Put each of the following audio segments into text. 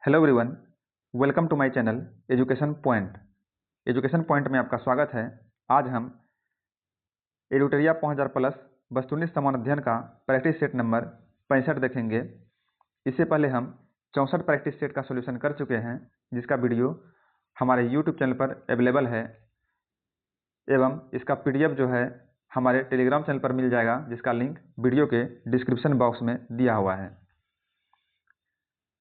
Hello everyone, welcome to my channel education point. Education point में आपका स्वागत है। आज हम एडुटेरिया 5000 प्लस वस्तुनिष्ठ समान अध्ययन का प्रैक्टिस सेट नंबर 65 देखेंगे। इससे पहले हम 64 प्रैक्टिस सेट का सॉल्यूशन कर चुके हैं, जिसका वीडियो हमारे यूट्यूब चैनल पर अवेलेबल है एवं इसका पीडीएफ जो है हमारे टेलीग्राम चैनल पर मिल जाएगा, जिसका लिंक वीडियो के डिस्क्रिप्शन बॉक्स में दिया हुआ है।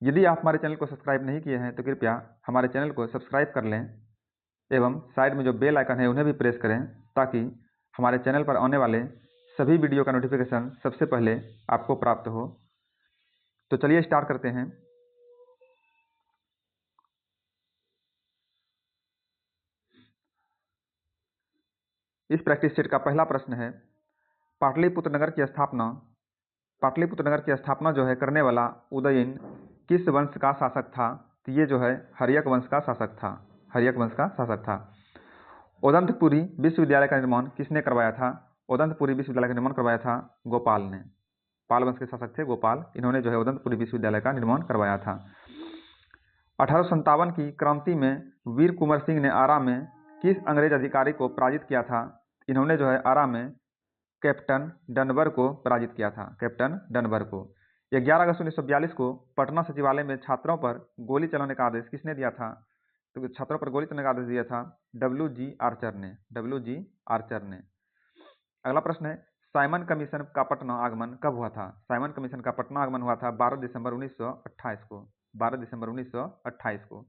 यदि आप हमारे चैनल को सब्सक्राइब नहीं किए हैं तो कृपया हमारे चैनल को सब्सक्राइब कर लें एवं साइड में जो बेल आइकन है उन्हें भी प्रेस करें, ताकि हमारे चैनल पर आने वाले सभी वीडियो का नोटिफिकेशन सबसे पहले आपको प्राप्त हो। तो चलिए स्टार्ट करते हैं। इस प्रैक्टिस सेट का पहला प्रश्न है, पाटलिपुत्र नगर की स्थापना जो है करने वाला उदयन किस वंश का शासक था? तो ये जो है हर्यक वंश का शासक था। ओदंतपुरी विश्वविद्यालय का निर्माण किसने करवाया था? ओदंतपुरी विश्वविद्यालय का निर्माण करवाया था गोपाल ने। पाल वंश के शासक थे गोपाल, इन्होंने जो है ओदंतपुरी विश्वविद्यालय का निर्माण करवाया था। 1857 की क्रांति में वीर कुंवर सिंह ने आरा में किस अंग्रेज अधिकारी को पराजित किया था? इन्होंने जो है आरा में कैप्टन डनबर को पराजित किया था, कैप्टन डनबर को। 11 अगस्त 1942 को पटना सचिवालय में छात्रों पर गोली चलाने का आदेश किसने दिया था? तो छात्रों पर गोली चलाने का आदेश दिया था डब्ल्यू.जी. आर्चर ने। अगला प्रश्न है, साइमन कमीशन का पटना आगमन कब हुआ था? साइमन कमीशन का पटना आगमन हुआ था 12 दिसंबर 1928 को।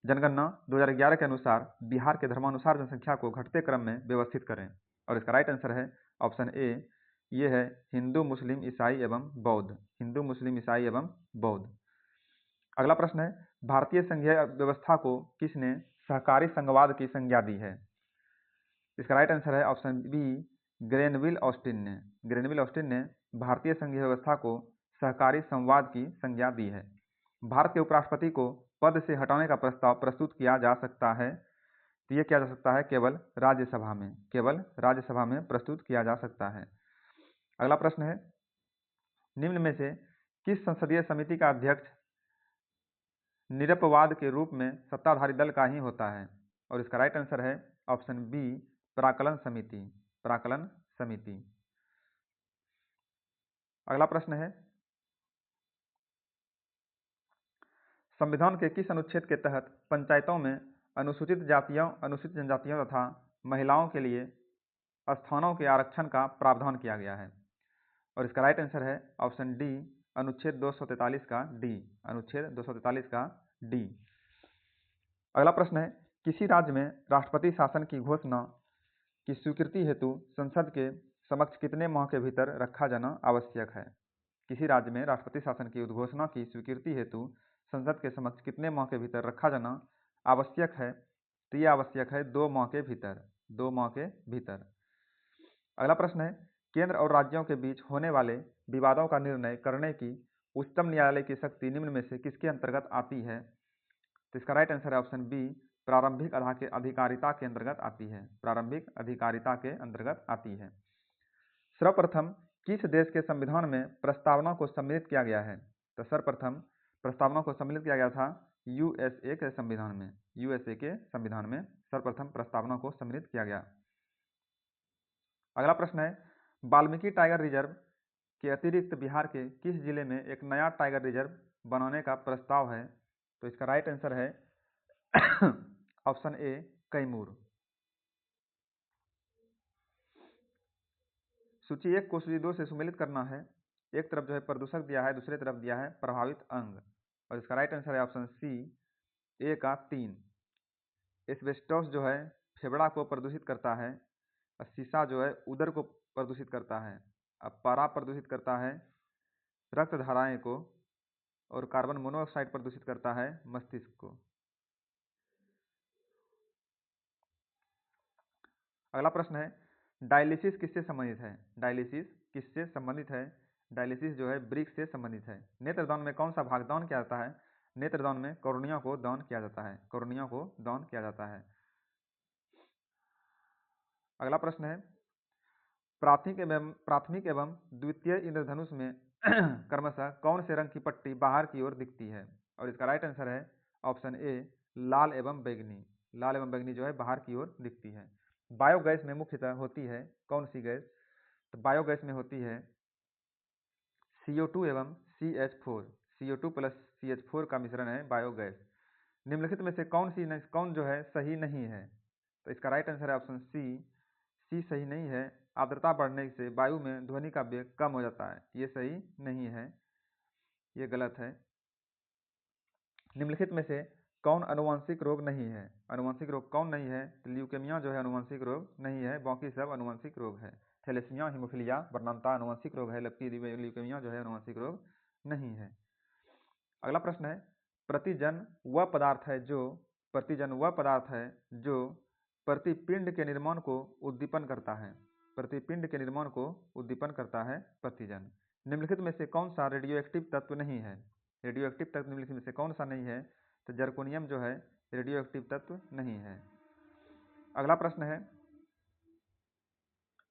जनगणना 2011 के अनुसार बिहार के धर्मानुसार जनसंख्या को घटते क्रम में व्यवस्थित करें। और इसका राइट आंसर है ऑप्शन ए, ये है हिंदू मुस्लिम ईसाई एवं बौद्ध। अगला प्रश्न है, भारतीय संघीय व्यवस्था को किसने सहकारी संघवाद की संज्ञा दी है? इसका राइट आंसर है ऑप्शन बी, ग्रेनविल ऑस्टिन ने भारतीय संघीय व्यवस्था को सहकारी संवाद की संज्ञा दी है। भारत के उपराष्ट्रपति को पद से हटाने का प्रस्ताव प्रस्तुत किया जा सकता है, तो ये किया जा सकता है केवल राज्यसभा में प्रस्तुत किया जा सकता है। अगला प्रश्न है, निम्न में से किस संसदीय समिति का अध्यक्ष निरपवाद के रूप में सत्ताधारी दल का ही होता है? और इसका राइट आंसर है ऑप्शन बी, प्राक्कलन समिति। अगला प्रश्न है, संविधान के किस अनुच्छेद के तहत पंचायतों में अनुसूचित जनजातियों तथा महिलाओं के लिए स्थानों के आरक्षण का प्रावधान किया गया है? और इसका राइट आंसर है ऑप्शन डी, अनुच्छेद 243 का डी। अगला प्रश्न है, किसी राज्य में राष्ट्रपति शासन की घोषणा की स्वीकृति हेतु संसद के समक्ष कितने माह के भीतर रखा जाना आवश्यक है? किसी राज्य में राष्ट्रपति शासन की उद्घोषणा की स्वीकृति हेतु संसद के समक्ष कितने माह के भीतर रखा जाना आवश्यक है? तो यह आवश्यक है 2 माह के भीतर। अगला प्रश्न है, केंद्र और राज्यों के बीच होने वाले विवादों का निर्णय करने की उच्चतम न्यायालय की शक्ति निम्न में से किसके अंतर्गत आती है? तो इसका राइट आंसर है ऑप्शन बी, प्रारंभिक अधिकारिता के अंतर्गत आती है। सर्वप्रथम किस देश के संविधान में प्रस्तावना को सम्मिलित किया गया है? तो सर्वप्रथम प्रस्तावना को सम्मिलित किया गया था यूएसए के संविधान में सर्वप्रथम प्रस्तावना को सम्मिलित किया गया। अगला प्रश्न है, वाल्मीकि टाइगर रिजर्व के अतिरिक्त बिहार के किस जिले में एक नया टाइगर रिजर्व बनाने का प्रस्ताव है? तो इसका राइट आंसर है ऑप्शन ए, कैमूर। सूची 1 को सूची 2 से सुमेलित करना है। एक तरफ जो है प्रदूषक दिया है, दूसरी तरफ दिया है प्रभावित अंग। और इसका राइट आंसर है ऑप्शन सी, ए का 3। एस्बेस्टोस जो है फेफड़ा को प्रदूषित करता है, और शीशा जो है उदर को प्रदूषित करता है, अब पारा प्रदूषित करता है रक्त धाराएं को, और कार्बन मोनोऑक्साइड प्रदूषित करता है मस्तिष्क को। अगला प्रश्न है, डायलिसिस किससे संबंधित है? डायलिसिस जो है वृक्क से संबंधित है। नेत्रदान में कौन सा भाग दान किया जाता है? नेत्रदान में कॉर्निया को दान किया जाता है। अगला प्रश्न है, प्राथमिक एवं द्वितीय इंद्रधनुष में क्रमशः कौन से रंग की पट्टी बाहर की ओर दिखती है? और इसका राइट आंसर है ऑप्शन ए लाल एवं बैंगनी। लाल एवं बैंगनी जो है बाहर की ओर दिखती है। बायोगैस में मुख्यतः होती है कौन सी गैस? तो बायोगैस में होती है CO2 एवं CH4। CO2 प्लस CH4 का मिश्रण है बायोगैस। निम्नलिखित में से कौन जो है सही नहीं है? तो इसका राइट आंसर है ऑप्शन सी सही नहीं है। आर्द्रता बढ़ने से वायु में ध्वनि का वेग कम हो जाता है, ये सही नहीं है, ये गलत है। निम्नलिखित में से कौन अनुवांशिक रोग नहीं है? अनुवांशिक रोग कौन नहीं है? तो ल्यूकेमिया जो है अनुवांशिक रोग नहीं है, बाकी सब अनुवांशिक रोग है। थैलेसीमिया, हीमोफीलिया, वर्णांता अनुवांशिक रोग है, जबकि ल्यूकेमिया जो है अनुवांशिक रोग नहीं है। अगला प्रश्न है प्रतिजन वह पदार्थ है जो प्रतिपिंड के निर्माण को उद्दीपन करता है। प्रतिपिंड के निर्माण को उद्दीपन करता है प्रतिजन। निम्नलिखित में से कौन सा रेडियो एक्टिव तत्व नहीं है? रेडियो एक्टिव तत्व निम्नलिखित में से कौन सा नहीं है? तो जर्कोनियम जो है रेडियो एक्टिव तत्व नहीं है। अगला प्रश्न है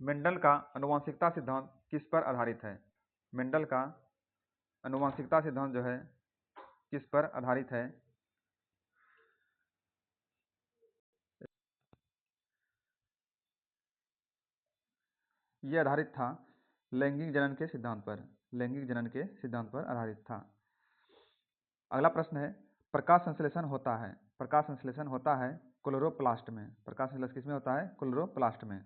मेंडल का आनुवंशिकता सिद्धांत किस पर आधारित है? मेंडल का आनुवंशिकता सिद्धांत जो है किस पर आधारित है? ये आधारित था लैंगिक जनन के सिद्धांत पर। लैंगिक जनन के सिद्धांत पर आधारित था। अगला प्रश्न है प्रकाश संश्लेषण होता है क्लोरोप्लास्ट में। प्रकाश संश्लेषण किसमें होता है? क्लोरोप्लास्ट में।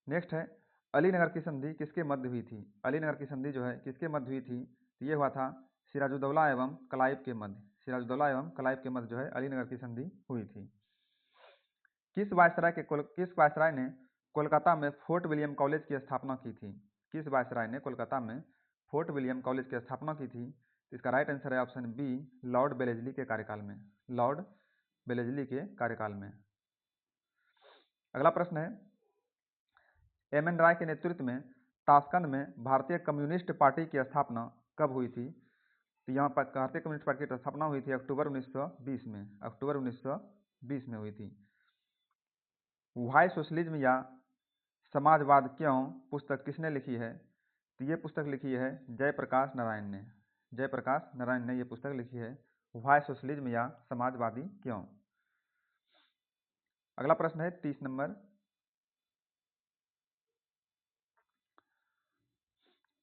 नेक्स्ट है अलीनगर की संधि किसके मध्य हुई थी? अलीनगर की संधि जो है किसके मध्य हुई थी? तो ये हुआ था सिराजुद्दौला एवं क्लाइव के मध्य। सिराजुद्दौला एवं क्लाइव के मध्य जो है अलीनगर की संधि हुई थी। किस वायसराय ने कोलकाता में फोर्ट विलियम कॉलेज की स्थापना की थी? किस वायसराय ने कोलकाता में फोर्ट विलियम कॉलेज की स्थापना की थी? तो इसका राइट आंसर है ऑप्शन बी लॉर्ड बेलेजली के कार्यकाल में। लॉर्ड बेलेजली के कार्यकाल में। अगला प्रश्न है एम एन राय के नेतृत्व में ताशकंद में भारतीय कम्युनिस्ट पार्टी की स्थापना कब हुई थी? तो यहाँ पर भारतीय कम्युनिस्ट पार्टी की स्थापना हुई थी अक्टूबर 1920 में। अक्टूबर 1920 में हुई थी। व्हाई सोशलिज्म या समाजवाद क्यों पुस्तक किसने लिखी है? तो ये पुस्तक लिखी है जयप्रकाश नारायण ने। जयप्रकाश नारायण ने ये पुस्तक लिखी है व्हाई सोशलिज्म या समाजवादी क्यों। अगला प्रश्न है 30 नंबर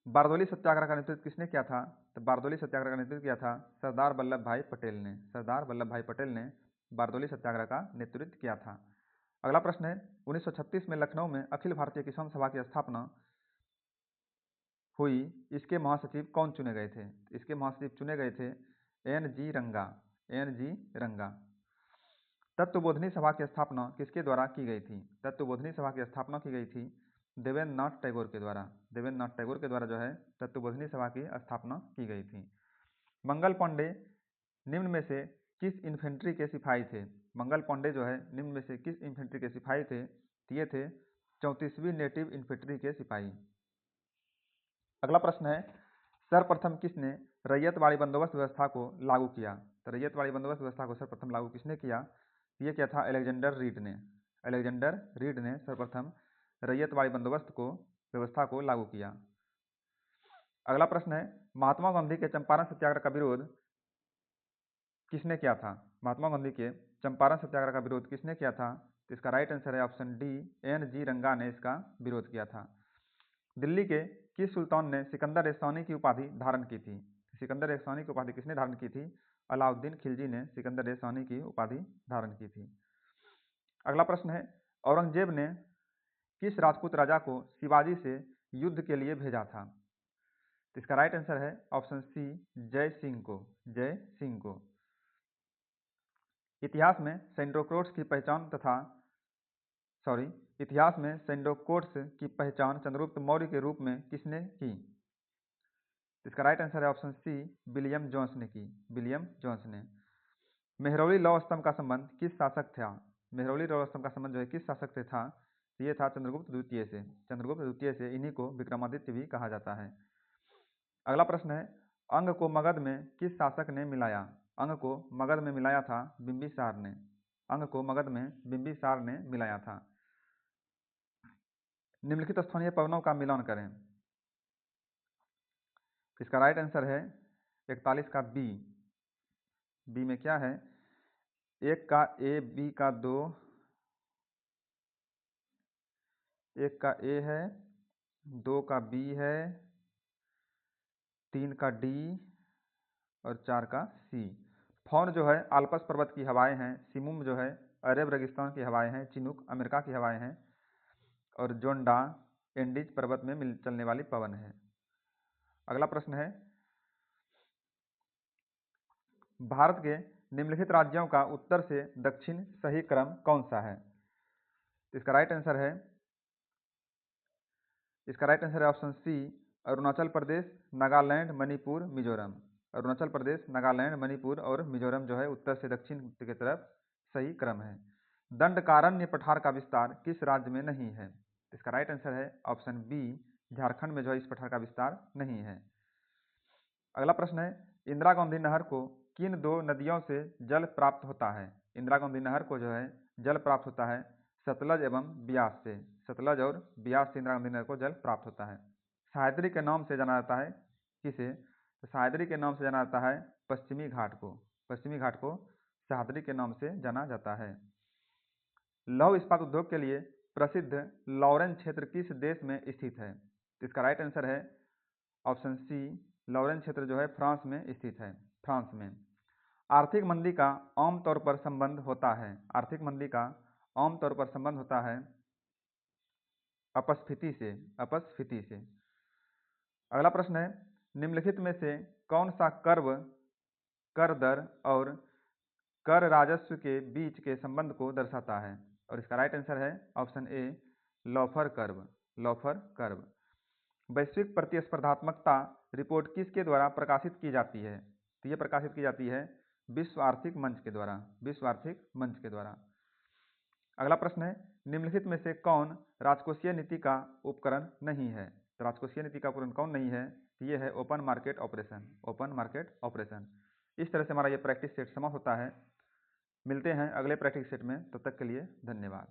बारदोली सत्याग्रह का नेतृत्व किसने किया था? तो बारदोली सत्याग्रह का नेतृत्व किया था सरदार वल्लभ भाई पटेल ने। सरदार वल्लभ भाई पटेल ने बारदोली सत्याग्रह का नेतृत्व किया था। अगला प्रश्न है 1936 में लखनऊ में अखिल भारतीय किसान सभा की स्थापना हुई, इसके महासचिव कौन चुने गए थे? इसके महासचिव चुने गए थे एन जी रंगा। एन जी रंगा। तत्वबोधिनी सभा की स्थापना किसके द्वारा की गई थी? तत्वबोधिनी सभा की स्थापना की गई थी देवेंद्र नाथ टैगोर के द्वारा। देवेंद्र नाथ टैगोर के द्वारा जो है तत्वबोधिनी सभा की स्थापना की गई थी। मंगल पांडे निम्न में से किस इन्फेंट्री के सिपाही थे? मंगल पांडे जो है निम्न में से किस इन्फेंट्री के सिपाही थे? तो ये थे 34वीं नेटिव इन्फेंट्री के सिपाही। अगला प्रश्न है सर्वप्रथम किसने रैयतवाड़ी बंदोबस्त व्यवस्था को लागू किया? तो रैयतवाड़ी बंदोबस्त व्यवस्था को सर्वप्रथम लागू किसने किया? ये क्या था अलेक्जेंडर रीड ने। अलेक्जेंडर रीड ने सर्वप्रथम रैयतवाड़ी बंदोबस्त को व्यवस्था को लागू किया। अगला प्रश्न है महात्मा गांधी के चंपारण सत्याग्रह का विरोध किसने किया था? महात्मा गांधी के चंपारण सत्याग्रह का विरोध किसने किया था? तो इसका राइट आंसर है ऑप्शन डी एन जी रंगा ने इसका विरोध किया था। दिल्ली के किस सुल्तान ने सिकंदर ए सानी की उपाधि धारण की थी? सिकंदर ए सानी की उपाधि किसने धारण की थी? अलाउद्दीन खिलजी ने सिकंदर ए सानी की उपाधि धारण की थी। अगला प्रश्न है औरंगजेब ने किस राजपूत राजा को शिवाजी से युद्ध के लिए भेजा था? तो इसका राइट आंसर है ऑप्शन सी जय सिंह को। जय सिंह को। इतिहास में सेंडोकोट्स की पहचान चंद्रगुप्त मौर्य के रूप में किसने की? इसका राइट आंसर है ऑप्शन सी विलियम जोन्स ने की। विलियम जोन्स ने। मेहरौली लौह स्तंभ का संबंध किस शासक था? मेहरौली लौह स्तंभ का संबंध जो है किस शासक से था? तो ये था चंद्रगुप्त द्वितीय से। चंद्रगुप्त द्वितीय से। इन्हीं को विक्रमादित्य भी कहा जाता है। अगला प्रश्न है अंग को मगध में किस शासक ने मिलाया? अंग को मगध में मिलाया था बिंबिसार ने। अंग को मगध में बिंबिसार ने मिलाया था। निम्नलिखित स्थानीय पवनों का मिलान करें। इसका राइट आंसर है 41 का बी बी में क्या है, एक का ए, बी का 2, एक का ए है, 2 का बी है, 3 का डी और 4 का सी। फॉन जो है आल्पस पर्वत की हवाएं हैं, सिमुम जो है अरब रेगिस्तान की हवाएं हैं, चिनूक अमेरिका की हवाएं हैं और जोंडा एंडीज पर्वत में मिल चलने वाली पवन है। अगला प्रश्न है, भारत के निम्नलिखित राज्यों का उत्तर से दक्षिण सही क्रम कौन सा है? इसका राइट आंसर है ऑप्शन सी, अरुणाचल प्रदेश, नागालैंड, मणिपुर, मिजोरम। अरुणाचल प्रदेश, नागालैंड, मणिपुर और मिजोरम जो है उत्तर से दक्षिण की तरफ सही क्रम है। दंडकारण्य पठार का विस्तार किस राज्य में नहीं है? इसका राइट आंसर है ऑप्शन बी, झारखंड में जो है इस पठार का विस्तार नहीं है। अगला प्रश्न है, इंदिरा गांधी नहर को किन 2 नदियों से जल प्राप्त होता है? इंदिरा गांधी नहर को जो है जल प्राप्त होता है सतलज एवं ब्यास से। सतलज और ब्यास से इंदिरा गांधी नहर को जल प्राप्त होता है। सह्याद्री के नाम से जाना जाता है किसे? तो सह्याद्री के नाम से जाना जाता है पश्चिमी घाट को। पश्चिमी घाट को सह्याद्री के नाम से जाना जाता है। लौह इस्पात उद्योग के लिए प्रसिद्ध लॉरेन क्षेत्र किस देश में स्थित है? इसका राइट आंसर है ऑप्शन सी, लॉरेन क्षेत्र जो है फ्रांस में स्थित है। फ्रांस में आर्थिक मंदी का आमतौर पर संबंध होता है, आर्थिक मंदी का आमतौर पर संबंध होता है अपस्फीति से। अपस्फीति से। अगला प्रश्न है, निम्नलिखित में से कौन सा कर्व कर दर और कर राजस्व के बीच के संबंध को दर्शाता है? और इसका राइट आंसर है ऑप्शन ए, लॉफर कर्व। लॉफर कर्व। वैश्विक प्रतिस्पर्धात्मकता रिपोर्ट किसके द्वारा प्रकाशित की जाती है? तो ये प्रकाशित की जाती है विश्व आर्थिक मंच के द्वारा। विश्व आर्थिक मंच के द्वारा। अगला प्रश्न है, निम्नलिखित में से कौन राजकोषीय नीति का उपकरण नहीं है? तो राजकोषीय नीति का उपकरण कौन नहीं है? तो ये है open market operation. Open market operation. इस तरह से हमारा ये प्रैक्टिस सेट समाप्त होता है। मिलते हैं अगले प्रैक्टिस सेट में, तब तक के लिए धन्यवाद।